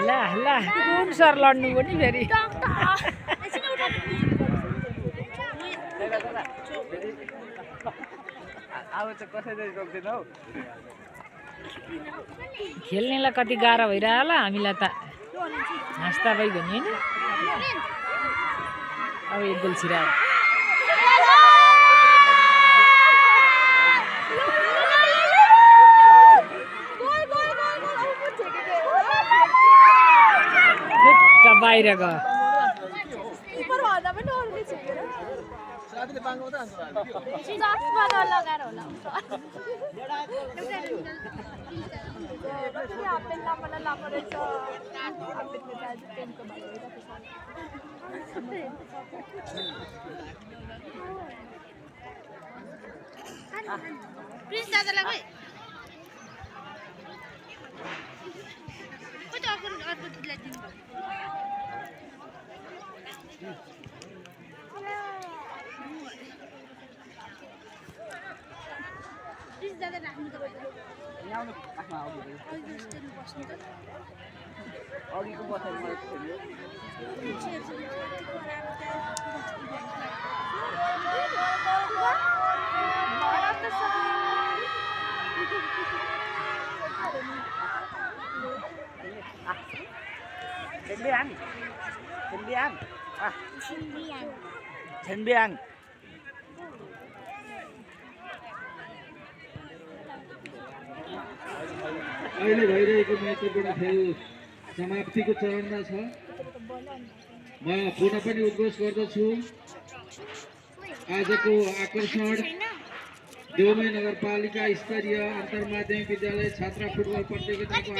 ला कुन सर लड्नु पनि फेरि खेल्नेलाई कति गाह्रो भइरह्यो होला हामीलाई त हाँस्दा भइगयो नि हैन अब एक गोल छिरायो बाहिर गयो Senbiang. अहिले भइरहेको महत्त्वपूर्ण खेल समाप्तिको चरणमा छ। म पुनः पनि उद्घोष गर्दछु आजको आकर्षण देउमे नगरपालिका स्तरीय अन्तर्माध्यमिक विद्यालय छात्र फुटबल प्रतियोगिताको